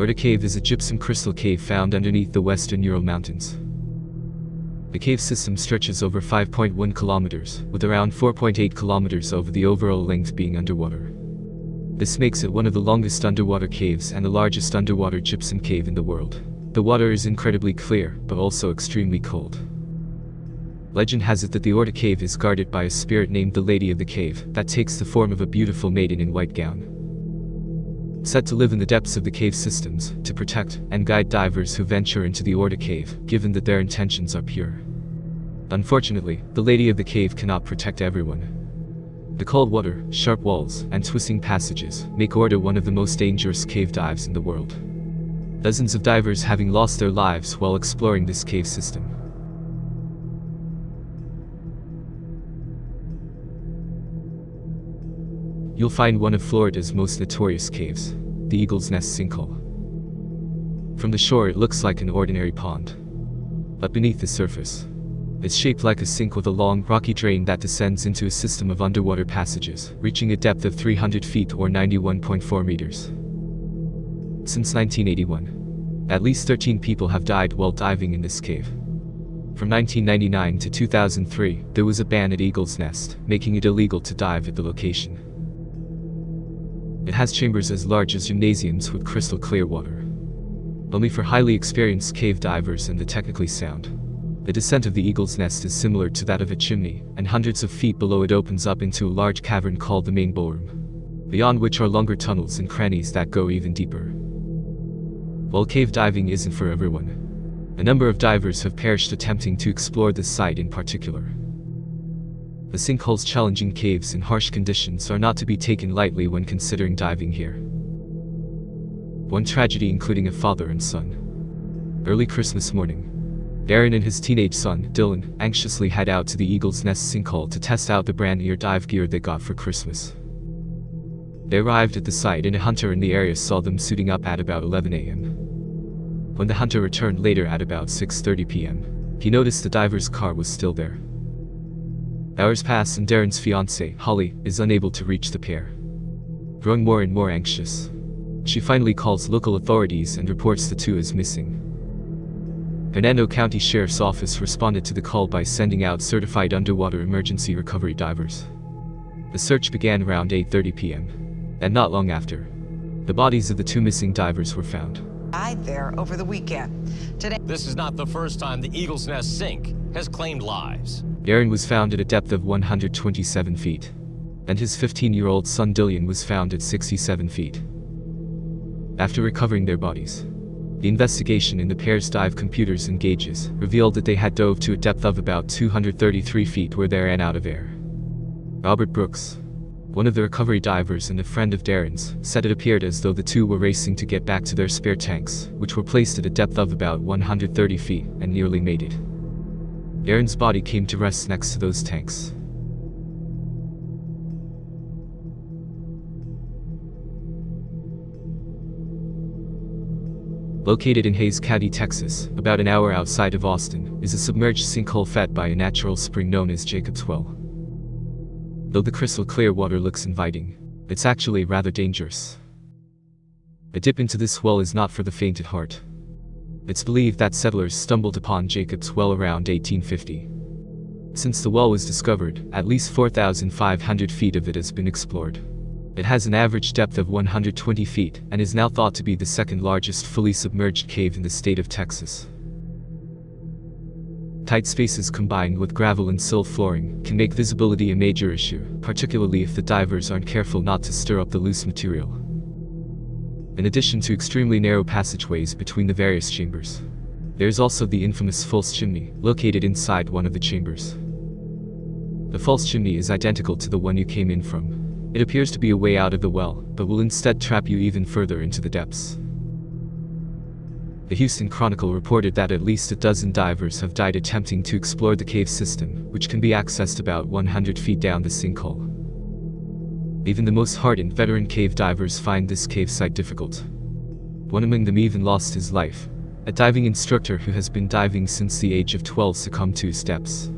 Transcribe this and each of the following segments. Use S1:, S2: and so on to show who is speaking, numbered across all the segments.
S1: Orda Cave is a gypsum crystal cave found underneath the western Ural Mountains. The cave system stretches over 5.1 kilometers, with around 4.8 kilometers over the overall length being underwater. This makes it one of the longest underwater caves and the largest underwater gypsum cave in the world. The water is incredibly clear, but also extremely cold. Legend has it that the Orda Cave is guarded by a spirit named the Lady of the Cave, that takes the form of a beautiful maiden in white gown. Said to live in the depths of the cave systems, to protect and guide divers who venture into the Orda Cave, given that their intentions are pure. Unfortunately, the Lady of the Cave cannot protect everyone. The cold water, sharp walls, and twisting passages make Orda one of the most dangerous cave dives in the world. Dozens of divers having lost their lives while exploring this cave system. You'll find one of Florida's most notorious caves, the Eagle's Nest Sinkhole. From the shore it looks like an ordinary pond. But beneath the surface, it's shaped like a sink with a long, rocky drain that descends into a system of underwater passages, reaching a depth of 300 feet or 91.4 meters. Since 1981, at least 13 people have died while diving in this cave. From 1999 to 2003, there was a ban at Eagle's Nest, making it illegal to dive at the location. It has chambers as large as gymnasiums with crystal clear water. Only for highly experienced cave divers and the technically sound. The descent of the Eagle's Nest is similar to that of a chimney, and hundreds of feet below it opens up into a large cavern called the main ballroom, beyond which are longer tunnels and crannies that go even deeper. While cave diving isn't for everyone, a number of divers have perished attempting to explore this site in particular. The sinkhole's challenging caves and harsh conditions are not to be taken lightly when considering diving here. One tragedy including a father and son. Early Christmas morning, Darren and his teenage son, Dylan, anxiously head out to the Eagle's Nest sinkhole to test out the brand new dive gear they got for Christmas. They arrived at the site and a hunter in the area saw them suiting up at about 11 a.m. When the hunter returned later at about 6:30 p.m., he noticed the diver's car was still there. Hours pass and Darren's fiancée, Holly, is unable to reach the pair. Growing more and more anxious, she finally calls local authorities and reports the two as missing. Hernando County Sheriff's Office responded to the call by sending out certified underwater emergency recovery divers. The search began around 8:30 p.m., and not long after, the bodies of the two missing divers were found.
S2: Died there over the weekend. Today,
S3: this is not the first time the Eagle's Nest sink has claimed lives.
S1: Darren was found at a depth of 127 feet, and his 15-year-old son Dylan was found at 67 feet. After recovering their bodies, the investigation in the pair's dive computers and gauges revealed that they had dove to a depth of about 233 feet where they ran out of air. Robert Brooks, one of the recovery divers and a friend of Darren's, said it appeared as though the two were racing to get back to their spare tanks, which were placed at a depth of about 130 feet, and nearly made it. Darren's body came to rest next to those tanks. Located in Hays County, Texas, about an hour outside of Austin, is a submerged sinkhole fed by a natural spring known as Jacob's Well. Though the crystal clear water looks inviting, it's actually rather dangerous. A dip into this well is not for the faint at heart. It's believed that settlers stumbled upon Jacob's Well around 1850. Since the well was discovered, at least 4,500 feet of it has been explored. It has an average depth of 120 feet and is now thought to be the second largest fully submerged cave in the state of Texas. Tight spaces combined with gravel and sill flooring can make visibility a major issue, particularly if the divers aren't careful not to stir up the loose material. In addition to extremely narrow passageways between the various chambers, there is also the infamous false chimney, located inside one of the chambers. The false chimney is identical to the one you came in from. It appears to be a way out of the well, but will instead trap you even further into the depths. The Houston Chronicle reported that at least a dozen divers have died attempting to explore the cave system, which can be accessed about 100 feet down the sinkhole. Even the most hardened veteran cave divers find this cave site difficult. One among them even lost his life. A diving instructor who has been diving since the age of 12 succumbed to his steps.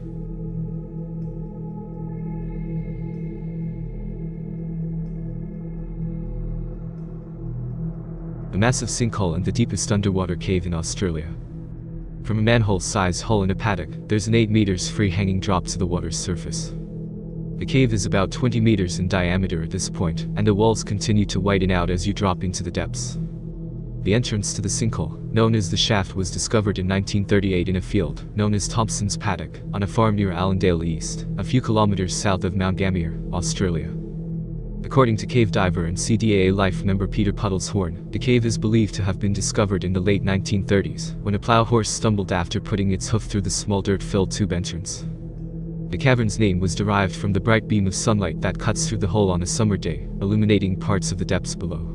S1: a massive sinkhole and the deepest underwater cave in Australia. From a manhole-sized hole in a paddock, there's an 8 meters free-hanging drop to the water's surface. The cave is about 20 meters in diameter at this point, and the walls continue to widen out as you drop into the depths. The entrance to the sinkhole, known as the shaft, was discovered in 1938 in a field known as Thompson's Paddock, on a farm near Allendale East, a few kilometers south of Mount Gambier, Australia. According to cave diver and CDAA Life member Peter Puddles-Horn, the cave is believed to have been discovered in the late 1930s, when a plow horse stumbled after putting its hoof through the small dirt-filled tube entrance. The cavern's name was derived from the bright beam of sunlight that cuts through the hole on a summer day, illuminating parts of the depths below.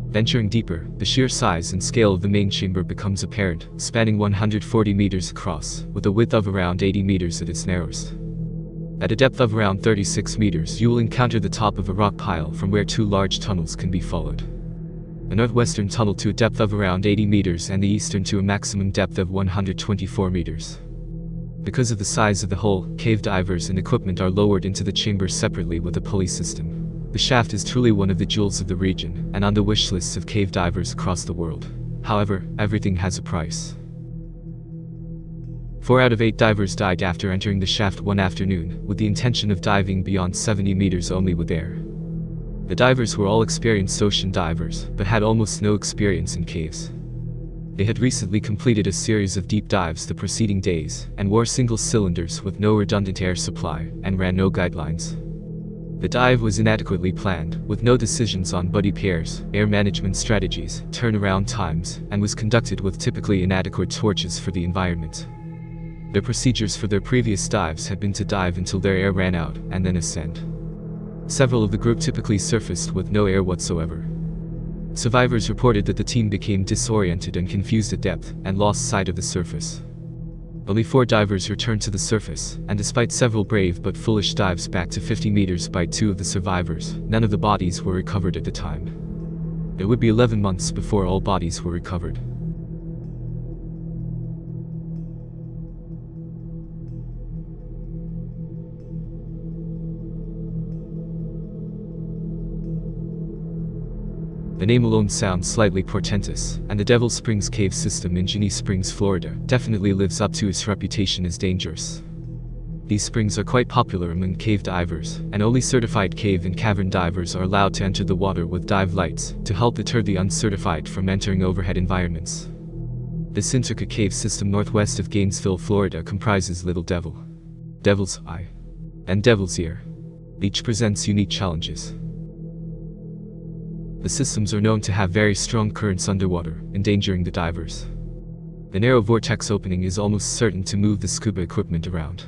S1: Venturing deeper, the sheer size and scale of the main chamber becomes apparent, spanning 140 meters across, with a width of around 80 meters at its narrowest. At a depth of around 36 meters, you will encounter the top of a rock pile from where 2 large tunnels can be followed. A northwestern tunnel to a depth of around 80 meters and the eastern to a maximum depth of 124 meters. Because of the size of the hole, cave divers and equipment are lowered into the chamber separately with a pulley system. The shaft is truly one of the jewels of the region, and on the wish lists of cave divers across the world. However, everything has a price. 4 out of 8 divers died after entering the shaft one afternoon, with the intention of diving beyond 70 meters only with air. The divers were all experienced ocean divers, but had almost no experience in caves. They had recently completed a series of deep dives the preceding days, and wore single cylinders with no redundant air supply, and ran no guidelines. The dive was inadequately planned, with no decisions on buddy pairs, air management strategies, turnaround times, and was conducted with typically inadequate torches for the environment. Their procedures for their previous dives had been to dive until their air ran out, and then ascend. Several of the group typically surfaced with no air whatsoever. Survivors reported that the team became disoriented and confused at depth, and lost sight of the surface. Only 4 divers returned to the surface, and despite several brave but foolish dives back to 50 meters by 2 of the survivors, none of the bodies were recovered at the time. It would be 11 months before all bodies were recovered. The name alone sounds slightly portentous, and the Devil Springs Cave system in Ginnie Springs, Florida, definitely lives up to its reputation as dangerous. These springs are quite popular among cave divers, and only certified cave and cavern divers are allowed to enter the water with dive lights, to help deter the uncertified from entering overhead environments. This intricate cave system northwest of Gainesville, Florida comprises Little Devil, Devil's Eye, and Devil's Ear. Each presents unique challenges. The systems are known to have very strong currents underwater, endangering the divers. The narrow vortex opening is almost certain to move the scuba equipment around.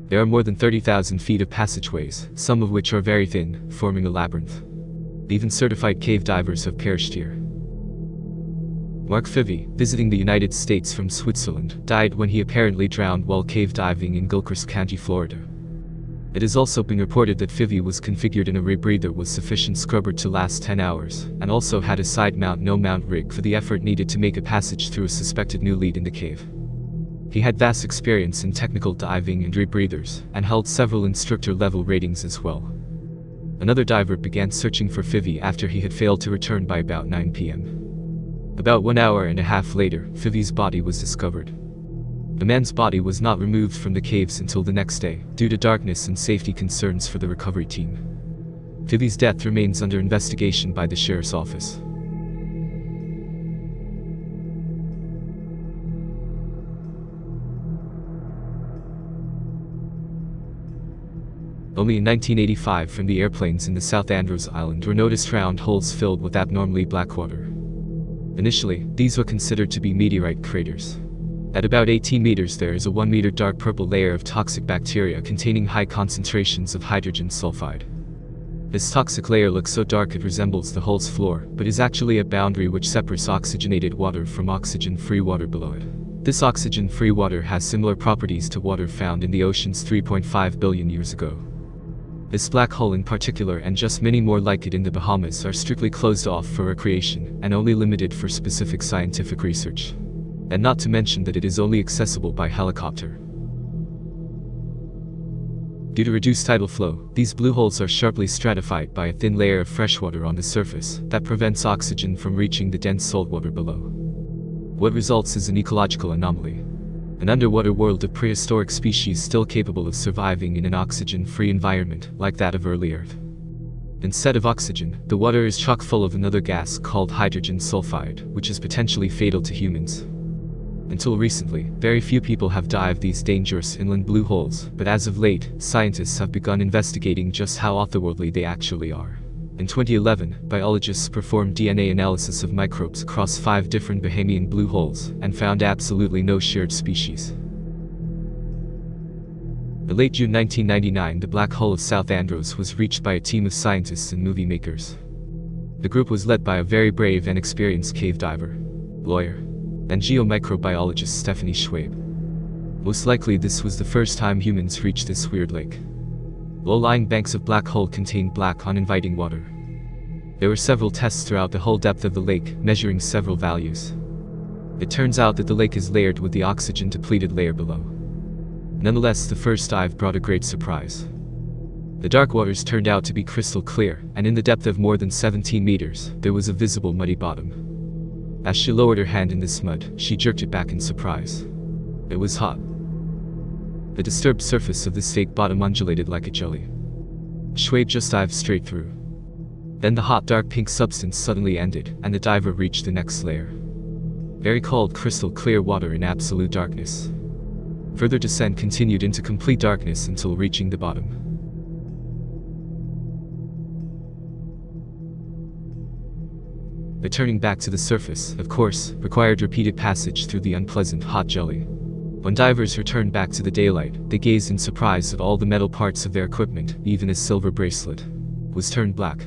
S1: There are more than 30,000 feet of passageways, some of which are very thin, forming a labyrinth. Even certified cave divers have perished here. Mark Fivey, visiting the United States from Switzerland, died when he apparently drowned while cave diving in Gilchrist County, Florida. It has also been reported that Fivey was configured in a rebreather with sufficient scrubber to last 10 hours, and also had a side mount no-mount rig for the effort needed to make a passage through a suspected new lead in the cave. He had vast experience in technical diving and rebreathers, and held several instructor-level ratings as well. Another diver began searching for Fivey after he had failed to return by about 9 p.m. About 1 hour and a half later, Fivey's body was discovered. The man's body was not removed from the caves until the next day, due to darkness and safety concerns for the recovery team. Fivey's death remains under investigation by the sheriff's office. Only in 1985 from the airplanes in the South Andros Island were noticed round holes filled with abnormally black water. Initially, these were considered to be meteorite craters. At about 18 meters there is a 1 meter dark purple layer of toxic bacteria containing high concentrations of hydrogen sulfide. This toxic layer looks so dark it resembles the hole's floor, but is actually a boundary which separates oxygenated water from oxygen-free water below it. This oxygen-free water has similar properties to water found in the oceans 3.5 billion years ago. This black hole in particular, and just many more like it in the Bahamas, are strictly closed off for recreation, and only limited for specific scientific research. And not to mention that it is only accessible by helicopter. Due to reduced tidal flow, these blue holes are sharply stratified by a thin layer of freshwater on the surface that prevents oxygen from reaching the dense saltwater below. What results is an ecological anomaly. An underwater world of prehistoric species still capable of surviving in an oxygen-free environment like that of early Earth. Instead of oxygen, the water is chock full of another gas called hydrogen sulfide, which is potentially fatal to humans. Until recently, very few people have dived these dangerous inland blue holes, but as of late, scientists have begun investigating just how otherworldly they actually are. In 2011, biologists performed DNA analysis of microbes across 5 different Bahamian blue holes and found absolutely no shared species. In late June 1999, the black hole of South Andros was reached by a team of scientists and movie makers. The group was led by a very brave and experienced cave diver, lawyer, and geomicrobiologist Stephanie Schwabe. Most likely this was the first time humans reached this weird lake. Low-lying banks of black hole contained black, uninviting water. There were several tests throughout the whole depth of the lake, measuring several values. It turns out that the lake is layered with the oxygen-depleted layer below. Nonetheless, the first dive brought a great surprise. The dark waters turned out to be crystal clear, and in the depth of more than 17 meters, there was a visible muddy bottom. As she lowered her hand in this mud, she jerked it back in surprise. It was hot. The disturbed surface of this fake bottom undulated like a jelly. Schwabe just dived straight through. Then the hot dark pink substance suddenly ended, and the diver reached the next layer. Very cold crystal clear water in absolute darkness. Further descent continued into complete darkness until reaching the bottom. Returning back to the surface, of course, required repeated passage through the unpleasant hot jelly. When divers returned back to the daylight, they gazed in surprise at all the metal parts of their equipment, even a silver bracelet, was turned black.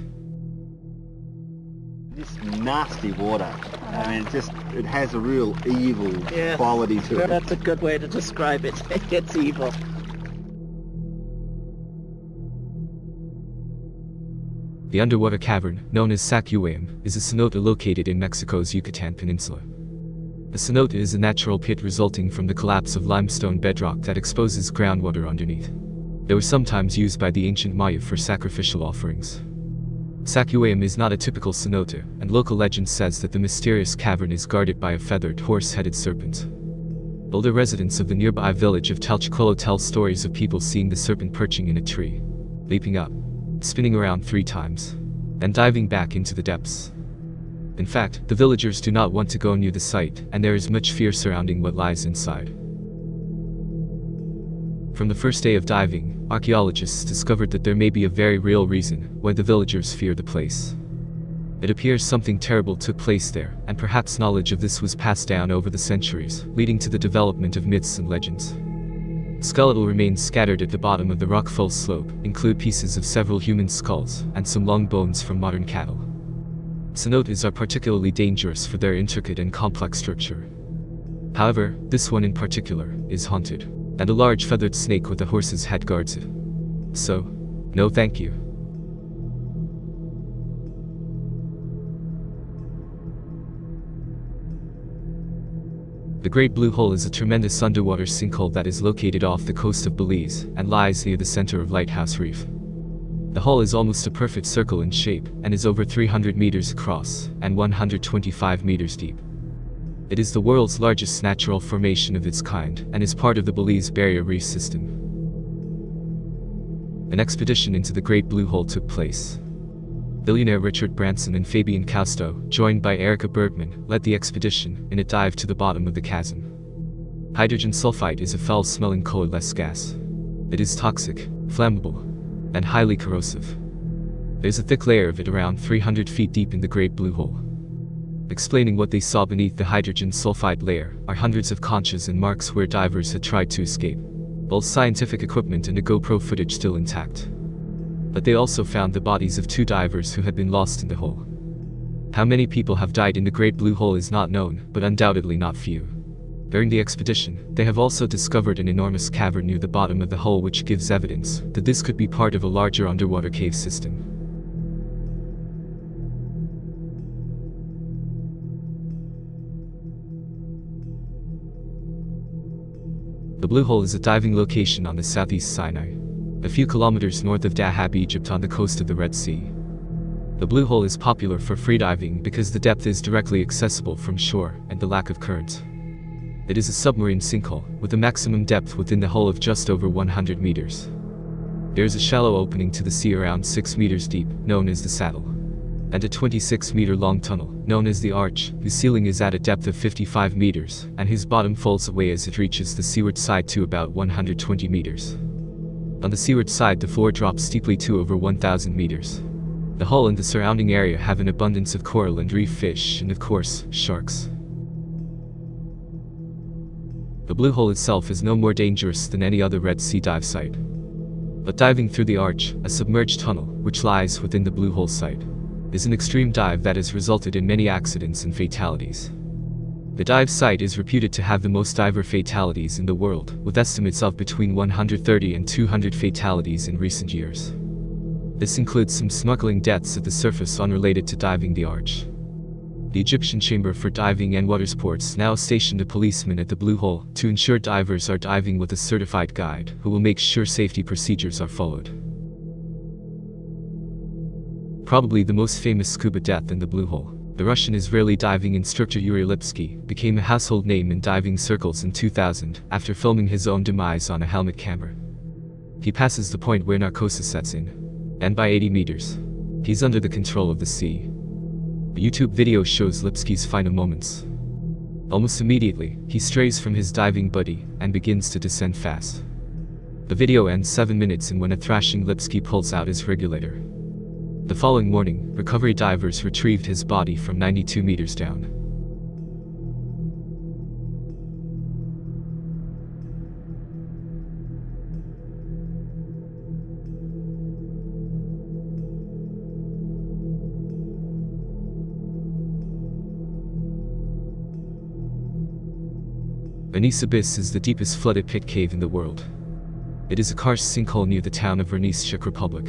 S4: This nasty water. I mean, it has a real evil quality to it.
S5: That's a good way to describe it. It's evil.
S1: The underwater cavern, known as Sac Uayum, is a cenote located in Mexico's Yucatan Peninsula. A cenote is a natural pit resulting from the collapse of limestone bedrock that exposes groundwater underneath. They were sometimes used by the ancient Maya for sacrificial offerings. Sac Uayum is not a typical cenote, and local legend says that the mysterious cavern is guarded by a feathered, horse-headed serpent. Older residents of the nearby village of Talchicolo tell stories of people seeing the serpent perching in a tree, leaping up, spinning around 3 times, and diving back into the depths. In fact, the villagers do not want to go near the site, and there is much fear surrounding what lies inside. From the first day of diving, archaeologists discovered that there may be a very real reason why the villagers fear the place. It appears something terrible took place there, and perhaps knowledge of this was passed down over the centuries, leading to the development of myths and legends. Skeletal remains scattered at the bottom of the rock-filled slope include pieces of several human skulls and some long bones from modern cattle. Cenotes are particularly dangerous for their intricate and complex structure. However, this one in particular is haunted, and a large feathered snake with a horse's head guards it. So, no thank you. The Great Blue Hole is a tremendous underwater sinkhole that is located off the coast of Belize and lies near the center of Lighthouse Reef. The hole is almost a perfect circle in shape and is over 300 meters across and 125 meters deep. It is the world's largest natural formation of its kind and is part of the Belize Barrier Reef System. An expedition into the Great Blue Hole took place. Billionaire Richard Branson and Fabian Cousteau, joined by Erica Bergman, led the expedition in a dive to the bottom of the chasm. Hydrogen sulfide is a foul-smelling colorless gas. It is toxic, flammable, and highly corrosive. There's a thick layer of it around 300 feet deep in the Great Blue Hole. Explaining what they saw beneath the hydrogen sulfide layer are hundreds of conchas and marks where divers had tried to escape. Both scientific equipment and a GoPro footage still intact. But they also found the bodies of 2 divers who had been lost in the hole. How many people have died in the Great Blue Hole is not known, but undoubtedly not few. During the expedition, they have also discovered an enormous cavern near the bottom of the hole which gives evidence that this could be part of a larger underwater cave system. The Blue Hole is a diving location on the southeast Sinai. a few kilometers north of Dahab, Egypt on the coast of the Red Sea. The Blue Hole is popular for freediving because the depth is directly accessible from shore and the lack of current. It is a submarine sinkhole, with a maximum depth within the hull of just over 100 meters. There is a shallow opening to the sea around 6 meters deep, known as the Saddle, and a 26-meter-long tunnel, known as the Arch, whose ceiling is at a depth of 55 meters, and whose bottom falls away as it reaches the seaward side to about 120 meters. On the seaward side, the floor drops steeply to over 1,000 meters. The hull and the surrounding area have an abundance of coral and reef fish and, of course, sharks. The Blue Hole itself is no more dangerous than any other Red Sea dive site. But diving through the Arch, a submerged tunnel, which lies within the Blue Hole site, is an extreme dive that has resulted in many accidents and fatalities. The dive site is reputed to have the most diver fatalities in the world, with estimates of between 130 and 200 fatalities in recent years. This includes some snorkeling deaths at the surface unrelated to diving the Arch. The Egyptian Chamber for Diving and Water Sports now stationed a policeman at the Blue Hole to ensure divers are diving with a certified guide who will make sure safety procedures are followed. Probably the most famous scuba death in the Blue Hole, the Russian Israeli diving instructor Yuri Lipsky became a household name in diving circles in 2000 after filming his own demise on a helmet camera. He passes the point where narcosis sets in, and by 80 meters, he's under the control of the sea. The YouTube video shows Lipsky's final moments. Almost immediately, he strays from his diving buddy and begins to descend fast. The video ends 7 minutes in when a thrashing Lipsky pulls out his regulator. The following morning, recovery divers retrieved his body from 92 meters down. Hranice Abyss is the deepest flooded pit cave in the world. It is a karst sinkhole near the town of Hranice, Czech Republic.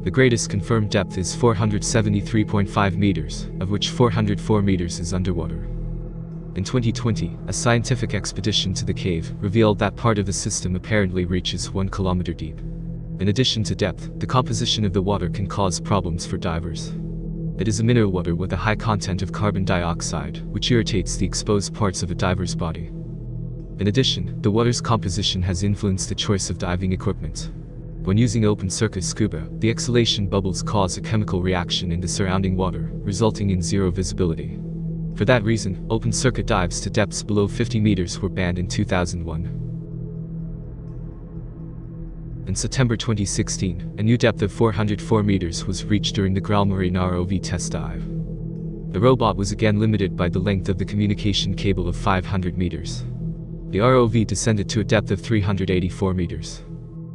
S1: The greatest confirmed depth is 473.5 meters, of which 404 meters is underwater. In 2020, a scientific expedition to the cave revealed that part of the system apparently reaches 1 kilometer deep. In addition to depth, the composition of the water can cause problems for divers. It is a mineral water with a high content of carbon dioxide, which irritates the exposed parts of a diver's body. In addition, the water's composition has influenced the choice of diving equipment. When using open-circuit scuba, the exhalation bubbles cause a chemical reaction in the surrounding water, resulting in zero visibility. For that reason, open-circuit dives to depths below 50 meters were banned in 2001. In September 2016, a new depth of 404 meters was reached during the Graal Marine ROV test dive. The robot was again limited by the length of the communication cable of 500 meters. The ROV descended to a depth of 384 meters.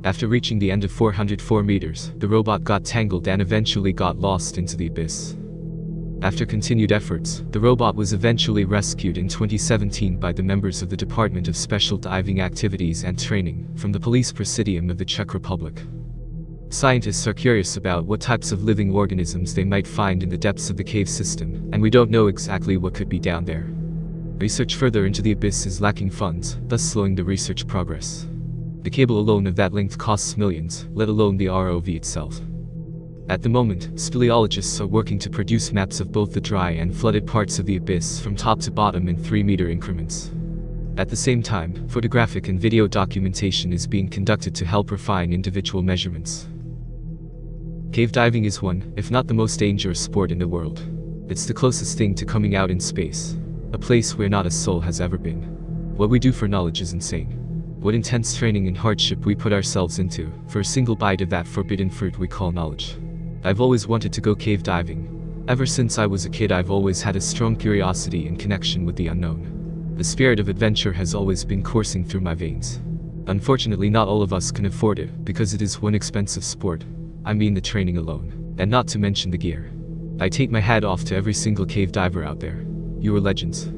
S1: After reaching the end of 404 meters, the robot got tangled and eventually got lost into the abyss. After continued efforts, the robot was eventually rescued in 2017 by the members of the Department of Special Diving Activities and Training from the Police Presidium of the Czech Republic. Scientists are curious about what types of living organisms they might find in the depths of the cave system, and we don't know exactly what could be down there. Research further into the abyss is lacking funds, thus slowing the research progress. The cable alone of that length costs millions, let alone the ROV itself. At the moment, speleologists are working to produce maps of both the dry and flooded parts of the abyss from top to bottom in 3-meter increments. At the same time, photographic and video documentation is being conducted to help refine individual measurements. Cave diving is one, if not the most dangerous sport in the world. It's the closest thing to coming out in space, a place where not a soul has ever been. What we do for knowledge is insane. What intense training and hardship we put ourselves into, for a single bite of that forbidden fruit we call knowledge. I've always wanted to go cave diving. Ever since I was a kid, I've always had a strong curiosity and connection with the unknown. The spirit of adventure has always been coursing through my veins. Unfortunately, not all of us can afford it, because it is one expensive sport. I mean the training alone, and not to mention the gear. I take my hat off to every single cave diver out there. You are legends.